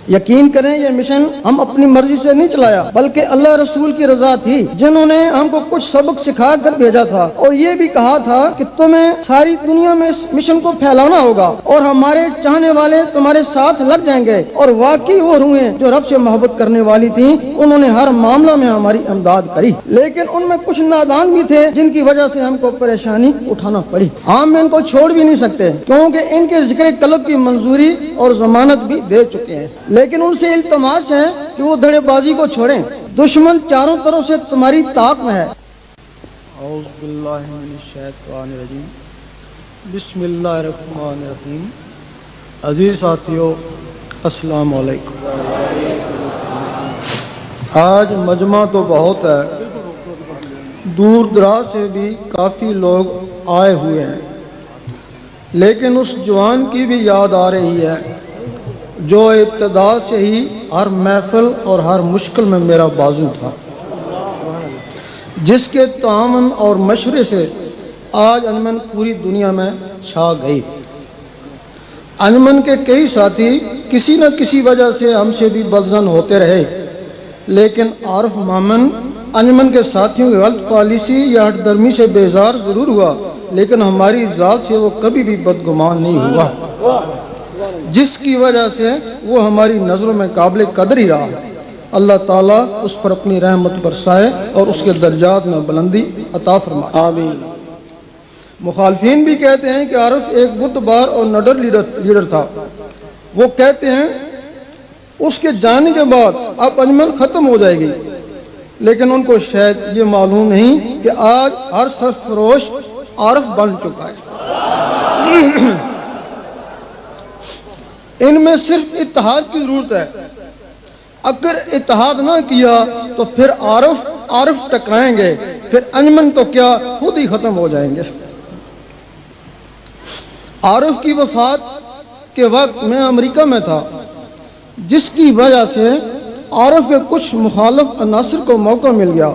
یقین کریں یہ مشن ہم اپنی مرضی سے نہیں چلایا بلکہ اللہ رسول کی رضا تھی جنہوں نے ہم کو کچھ سبق سکھا کر بھیجا تھا اور یہ بھی کہا تھا کہ تمہیں ساری دنیا میں اس مشن کو پھیلانا ہوگا اور ہمارے چاہنے والے تمہارے ساتھ لگ جائیں گے۔ اور واقعی وہ روحیں جو رب سے محبت کرنے والی تھیں انہوں نے ہر معاملہ میں ہماری امداد کری، لیکن ان میں کچھ نادان بھی تھے جن کی وجہ سے ہم کو پریشانی اٹھانا پڑی۔ ہم ان کو چھوڑ بھی نہیں سکتے کیونکہ ان کے ذکر قلب کی منظوری اور ضمانت بھی دے چکے ہیں، لیکن ان سے التماس ہے کہ وہ دھڑے بازی کو چھوڑیں، دشمن چاروں طرف سے تمہاری طاق میں ہے۔ اعوذ باللہ من الشیطان الرجیم، بسم اللہ الرحمن الرحیم۔ عزیز ساتھیو، السلام علیکم۔ آج مجمع تو بہت ہے، دور دراز سے بھی کافی لوگ آئے ہوئے ہیں، لیکن اس جوان کی بھی یاد آ رہی ہے جو ابتدا سے ہی ہر محفل اور ہر مشکل میں میرا بازو تھا، جس کے تعاون اور مشورے سے آج انجمن پوری دنیا میں چھا گئی۔ انجمن کے کئی ساتھی کسی نہ کسی وجہ سے ہم سے بھی بدظن ہوتے رہے، لیکن عارف مومن انجمن کے ساتھیوں کی غلط پالیسی یا ہٹ درمی سے بیزار ضرور ہوا، لیکن ہماری ذات سے وہ کبھی بھی بدگمان نہیں ہوا، جس کی وجہ سے وہ ہماری نظروں میں قابل قدر ہی رہا۔ اللہ تعالیٰ اس پر اپنی رحمت برسائے اور اس کے درجات میں بلندی عطا فرمائے، آمین۔ مخالفین بھی کہتے ہیں کہ عارف ایک بت بار اور نڈر لیڈر تھا۔ وہ کہتے ہیں اس کے جانے کے بعد اب انجمن ختم ہو جائے گی، لیکن ان کو شاید یہ معلوم نہیں کہ آج ہر سرفروش عارف بن چکا ہے۔ ان میں صرف اتحاد کی ضرورت ہے، اگر اتحاد نہ کیا تو پھر عارف ٹکرائیں گے، پھر انجمن تو کیا خود ہی ختم ہو جائیں گے۔ عارف کی وفات کے وقت میں امریکہ میں تھا، جس کی وجہ سے عارف کے کچھ مخالف عناصر کو موقع مل گیا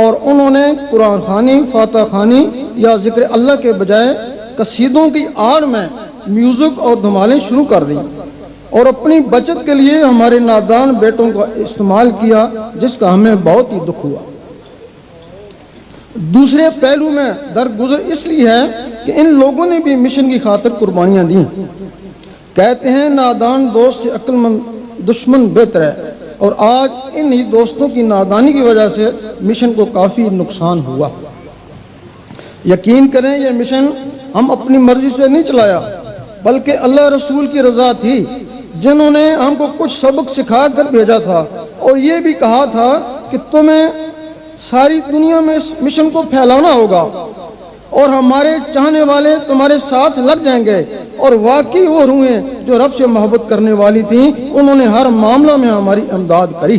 اور انہوں نے قرآن خوانی، فاتحہ خوانی یا ذکر اللہ کے بجائے قصیدوں کی آڑ میں میوزک اور دھمالیں شروع کر دیں اور اپنی بچت کے لیے ہمارے نادان بیٹوں کا استعمال کیا، جس کا ہمیں بہت ہی دکھ ہوا۔ دوسرے پہلو میں درگزر اس لیے ہے کہ ان لوگوں نے بھی مشن کی خاطر قربانیاں دیں۔ کہتے ہیں نادان دوست سے عقل مند دشمن بہتر ہے، اور آج انہی دوستوں کی نادانی کی وجہ سے مشن کو کافی نقصان ہوا۔ یقین کریں یہ مشن ہم اپنی مرضی سے نہیں چلایا بلکہ اللہ رسول کی رضا تھی جنہوں نے ہم کو کچھ سبق سکھا کر بھیجا تھا اور یہ بھی کہا تھا کہ تمہیں ساری دنیا میں اس مشن کو پھیلانا ہوگا اور ہمارے چاہنے والے تمہارے ساتھ لگ جائیں گے۔ اور واقعی وہ روحیں جو رب سے محبت کرنے والی تھیں انہوں نے ہر معاملہ میں ہماری امداد کری،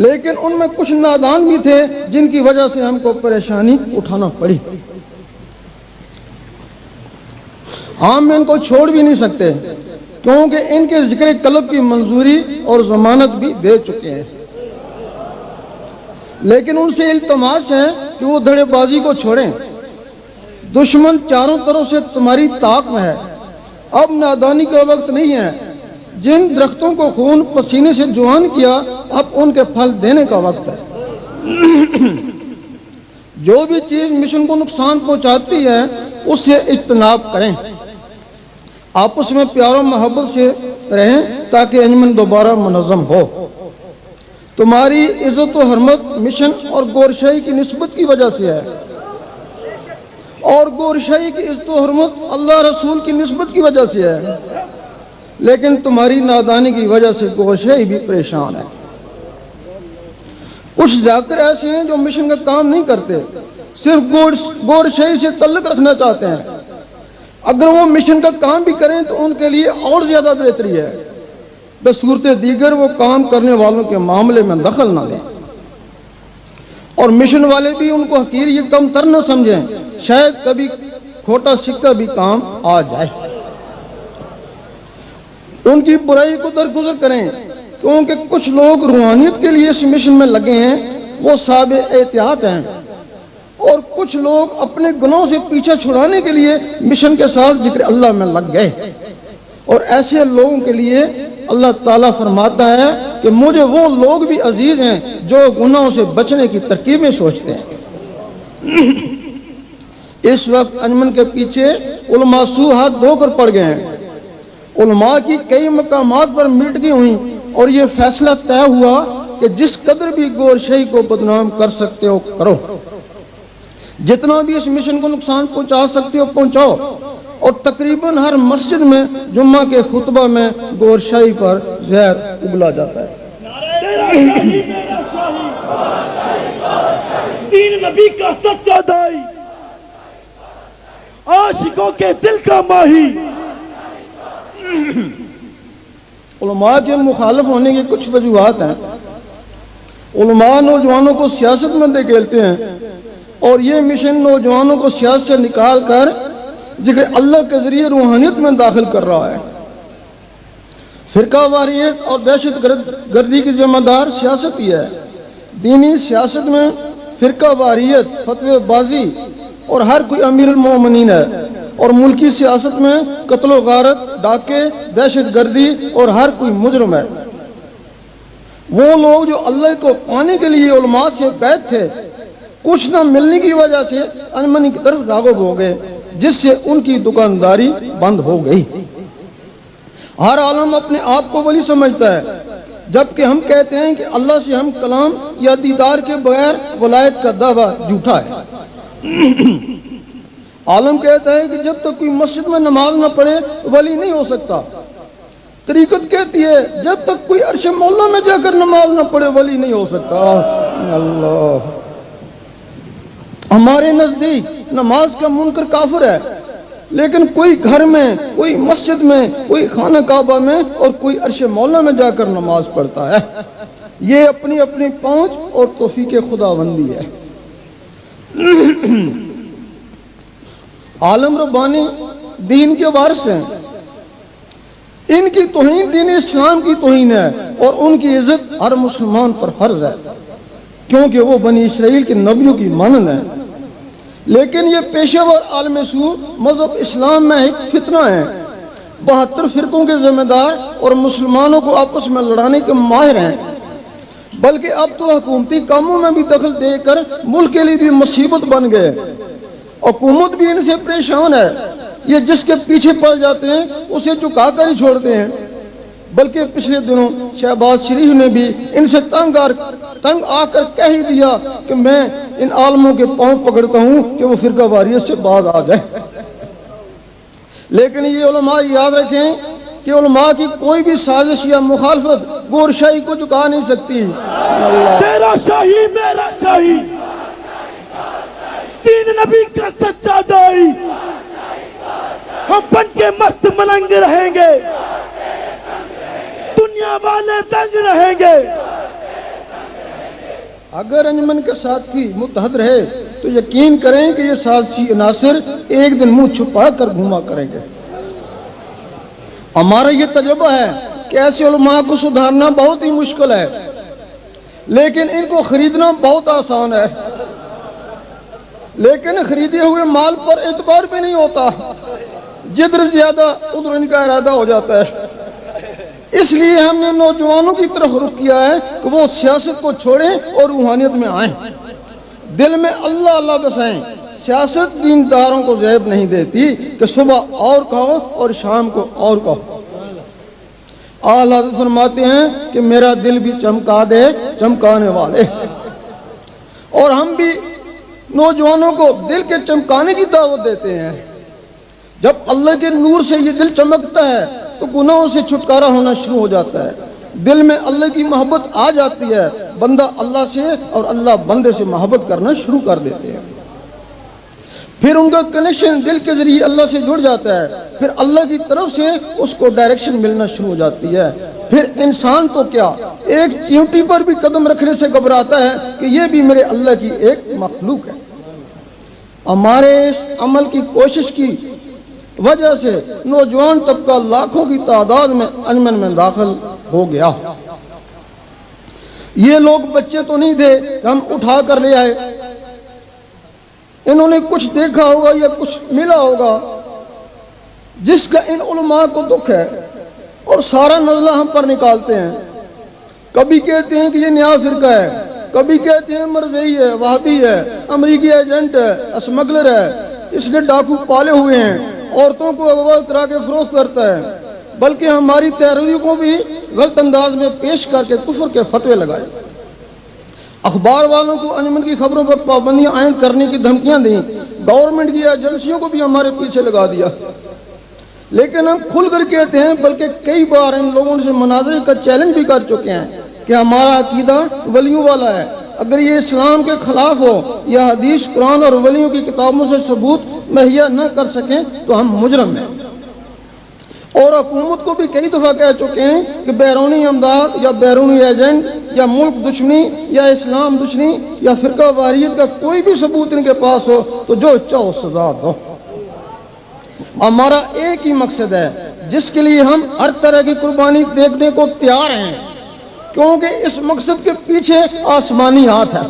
لیکن ان میں کچھ نادان بھی تھے جن کی وجہ سے ہم کو پریشانی اٹھانا پڑی۔ ہم ان کو چھوڑ بھی نہیں سکتے کیونکہ ان کے ذکر قلب کی منظوری اور ضمانت بھی دے چکے ہیں، لیکن ان سے التماس ہے کہ وہ دھڑے بازی کو چھوڑیں، دشمن چاروں طرف سے تمہاری طاق میں ہے۔ اب نادانی کا وقت نہیں ہے، جن درختوں کو خون پسینے سے جوان کیا اب ان کے پھل دینے کا وقت ہے۔ جو بھی چیز مشن کو نقصان پہنچاتی ہے اس سے اجتناب کریں، آپس میں پیار و محبت سے رہیں تاکہ انجمن دوبارہ منظم ہو۔ تمہاری عزت و حرمت مشن اور گورشاہی کی نسبت کی وجہ سے ہے، اور گورشاہی کی عزت و حرمت اللہ رسول کی نسبت کی وجہ سے ہے، لیکن تمہاری نادانی کی وجہ سے گورشاہی بھی پریشان ہے۔ کچھ ذاکر ایسے ہیں جو مشن کا کام نہیں کرتے، صرف گورشاہی سے تعلق رکھنا چاہتے ہیں۔ اگر وہ مشن کا کام بھی کریں تو ان کے لیے اور زیادہ بہتری ہے، بصورت دیگر وہ کام کرنے والوں کے معاملے میں دخل نہ دیں، اور مشن والے بھی ان کو حقیر یہ کم تر نہ سمجھیں، شاید کبھی کھوٹا سکہ بھی کام آ جائے۔ ان کی برائی کو درگزر کریں، کیونکہ کچھ لوگ روحانیت کے لیے اس مشن میں لگے ہیں، وہ صاحب احتیاط ہیں اور کچھ لوگ اپنے گناہوں سے پیچھا چھڑانے کے لیے مشن کے ساتھ ذکر اللہ میں لگ گئے، اور ایسے لوگوں کے لیے اللہ تعالیٰ فرماتا ہے کہ مجھے وہ لوگ بھی عزیز ہیں جو گناہوں سے بچنے کی ترکیبیں سوچتے ہیں۔ اس وقت انجمن کے پیچھے علماء سو ہاتھ دھو کر پڑ گئے ہیں، علماء کی کئی مقامات پر میٹنگیں ہوئیں اور یہ فیصلہ طے ہوا کہ جس قدر بھی گور شہی کو بدنام کر سکتے ہو کرو، جتنا بھی اس مشن کو نقصان پہنچا سکتے ہو پہنچاؤ، اور تقریباً ہر مسجد میں جمعہ کے خطبہ میں گور شاہی پر زہر اگلا جاتا ہے۔ دین نبی کا سچا دائی، عاشقوں کے دل کا ماہی۔ علماء کے مخالف ہونے کی کچھ وجوہات ہیں۔ علماء نوجوانوں کو سیاست میں دھکیلتے ہیں، اور یہ مشن نوجوانوں کو سیاست سے نکال کر ذکر اللہ کے ذریعے روحانیت میں داخل کر رہا ہے۔ فرقہ واریت اور دہشت گردی کی ذمہ دار سیاست ہی ہے۔ دینی سیاست میں فرقہ واریت، فتوی بازی اور ہر کوئی امیر المومنین ہے، اور ملکی سیاست میں قتل و غارت، ڈاکے، دہشت گردی اور ہر کوئی مجرم ہے۔ وہ لوگ جو اللہ کو پانے کے لیے علماء سے بیعت تھے، کچھ نہ ملنے کی وجہ سے انجمن کی طرف راغب ہو گئے، جس سے ان کی دکانداری بند ہو گئی۔ ہر عالم اپنے آپ کو ولی سمجھتا ہے، جبکہ ہم کہتے ہیں کہ اللہ سے ہم کلام یا دیدار کے بغیر ولایت کا دعویٰ جھوٹا ہے۔ عالم کہتا ہے کہ جب تک کوئی مسجد میں نماز نہ پڑھے ولی نہیں ہو سکتا۔ طریقت کہتی ہے جب تک کوئی عرش مولا میں جا کر نماز نہ پڑھے ولی نہیں ہو سکتا۔ اللہ، ہمارے نزدیک نماز کا منکر کافر ہے، لیکن کوئی گھر میں، کوئی مسجد میں، کوئی خانہ کعبہ میں اور کوئی عرش مولا میں جا کر نماز پڑھتا ہے۔ یہ اپنی اپنی پہنچ اور توفیق خداوندی ہے۔ عالم ربانی دین کے وارث ہیں، ان کی توہین دین اسلام کی توہین ہے، اور ان کی عزت ہر مسلمان پر فرض ہے، کیونکہ وہ بنی اسرائیل کے نبیوں کی مانند ہیں۔ لیکن یہ پیشہ ور عالم سو مذہب اسلام میں ایک فتنہ ہے۔ 72 فرقوں کے ذمہ دار اور مسلمانوں کو آپس میں لڑانے کے ماہر ہیں، بلکہ اب تو حکومتی کاموں میں بھی دخل دے کر ملک کے لیے بھی مصیبت بن گئے۔ حکومت بھی ان سے پریشان ہے، یہ جس کے پیچھے پڑ جاتے ہیں اسے چکا کر ہی چھوڑتے ہیں۔ بلکہ پچھلے دنوں شہباز شریف نے بھی ان سے تنگ آ کر کہہ ہی دیا کہ میں ان عالموں کے پاؤں پکڑتا ہوں کہ وہ فرقہ واریت سے باز آ جائے۔ لیکن یہ علماء یاد رکھیں کہ علماء کی کوئی بھی سازش یا مخالفت گور شاہی کو چکا نہیں سکتی۔ تیرا شاہی میرا شاہی، دین نبی کا سچا دائی، ہم بن کے مست ملنگ رہیں گے، دنیا والے دنگ رہیں گے۔ اگر انجمن کے ساتھی متحد رہے تو یقین کریں کہ یہ سازشی عناصر ایک دن منہ چھپا کر گھوما کریں گے۔ ہمارا یہ تجربہ ہے کہ ایسے علماء کو سدھارنا بہت ہی مشکل ہے، لیکن ان کو خریدنا بہت آسان ہے۔ لیکن خریدے ہوئے مال پر اعتبار بھی نہیں ہوتا، جدھر زیادہ ادھر ان کا ارادہ ہو جاتا ہے۔ اس لیے ہم نے نوجوانوں کی طرف رخ کیا ہے کہ وہ سیاست کو چھوڑیں اور روحانیت میں آئیں، دل میں اللہ اللہ بسائیں۔ سیاست دینداروں کو زیب نہیں دیتی کہ صبح اور کہو اور شام کو اور کہو۔ اعلیٰ حضرت فرماتے ہیں کہ میرا دل بھی چمکا دے چمکانے والے، اور ہم بھی نوجوانوں کو دل کے چمکانے کی دعوت دیتے ہیں۔ جب اللہ کے نور سے یہ دل چمکتا ہے تو گناہوں سے چھٹکارا ہونا شروع ہو جاتا ہے، دل میں اللہ کی محبت آ جاتی ہے، بندہ اللہ سے اور اللہ بندے سے محبت کرنا شروع کر دیتے ہیں۔ پھر ان کا کنیکشن دل کے ذریعے اللہ سے جڑ جاتا ہے، پھر اللہ کی طرف سے اس کو ڈائریکشن ملنا شروع ہو جاتی ہے۔ پھر انسان تو کیا، ایک چیونٹی پر بھی قدم رکھنے سے گھبراتا ہے کہ یہ بھی میرے اللہ کی ایک مخلوق ہے۔ ہمارے اس عمل کی کوشش کی وجہ سے نوجوان طبقہ لاکھوں کی تعداد میں انجمن میں داخل ہو گیا۔ یہ لوگ بچے تو نہیں تھے کہ ہم اٹھا کر لے آئے، انہوں نے کچھ دیکھا ہوگا یا کچھ ملا ہوگا جس کا ان علماء کو دکھ ہے اور سارا نزلہ ہم پر نکالتے ہیں. کبھی کہتے ہیں کہ یہ نیا فرقہ ہے، کبھی کہتے ہیں مرزئی ہے، وہابی ہے، امریکی ایجنٹ ہے، اسمگلر ہے، اس نے ڈاکو پالے ہوئے ہیں، عورتوں کو اغوا کرا کے فروخت کرتا ہے، بلکہ ہماری تحریروں کو بھی غلط انداز میں پیش کر کے کفر کے فتوے لگائے. اخبار والوں کو انجمن کی خبروں پر پابندیاں عائد کرنے کی دھمکیاں دیں، گورنمنٹ کی ایجنسیوں کو بھی ہمارے پیچھے لگا دیا. لیکن ہم کھل کر کہتے ہیں، بلکہ کئی بار ان لوگوں سے مناظرے کا چیلنج بھی کر چکے ہیں کہ ہمارا عقیدہ ولیوں والا ہے. اگر یہ اسلام کے خلاف ہو یا حدیث، قرآن اور ولیوں کی کتابوں سے ثبوت مہیا نہ کر سکیں تو ہم مجرم ہیں. اور حکومت کو بھی کئی دفعہ کہہ چکے ہیں کہ بیرونی امداد یا بیرونی ایجنٹ یا ملک دشمنی یا اسلام دشمنی یا فرقہ واریت کا کوئی بھی ثبوت ان کے پاس ہو تو جو چاہو سزا دو. ہمارا ایک ہی مقصد ہے جس کے لیے ہم ہر طرح کی قربانی دینے کو تیار ہیں، کیونکہ اس مقصد کے پیچھے آسمانی ہاتھ ہے.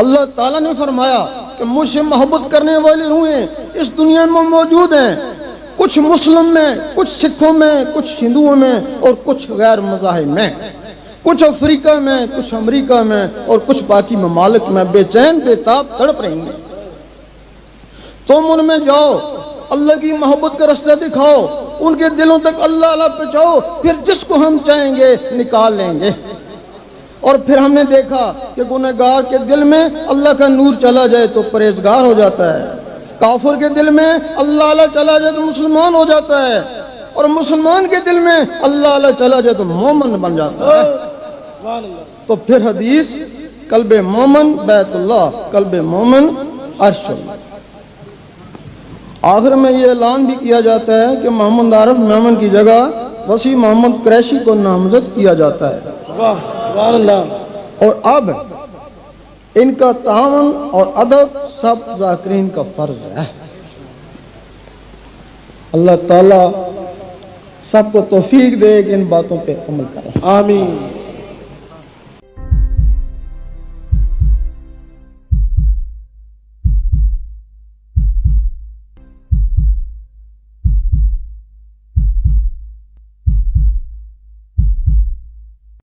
اللہ تعالیٰ نے فرمایا کہ مجھ سے محبت کرنے والی روحیں اس دنیا میں موجود ہیں، کچھ مسلم میں، کچھ سکھوں میں، کچھ ہندوؤں میں اور کچھ غیر مذاہب میں، کچھ افریقہ میں، کچھ امریکہ میں اور کچھ باقی ممالک میں بے چین بے تاب تڑپ رہی ہیں. تم ان میں جاؤ، اللہ کی محبت کا رستہ دکھاؤ، ان کے دلوں تک اللہ پہنچاؤ، پھر جس کو ہم چاہیں گے نکال لیں گے. اور پھر ہم نے دیکھا کہ گنہگار کے دل میں اللہ کا نور چلا جائے تو پرہیزگار ہو جاتا ہے، کافر کے دل میں اللہ چلا جائے تو مسلمان ہو جاتا ہے، اور مسلمان کے دل میں اللہ چلا جائے تو مومن بن جاتا ہے. تو پھر حدیث، قلب مومن بیت اللہ، قلب مومن عرش اللہ. آخر میں یہ اعلان بھی کیا جاتا ہے کہ محمد عارف میمن کی جگہ وسیع محمد قریشی کو نامزد کیا جاتا ہے. اور اب ان کا تعاون اور ادب سب ذاکرین کا فرض ہے. اللہ تعالیٰ سب کو توفیق دے کہ ان باتوں پہ عمل کریں. آمین.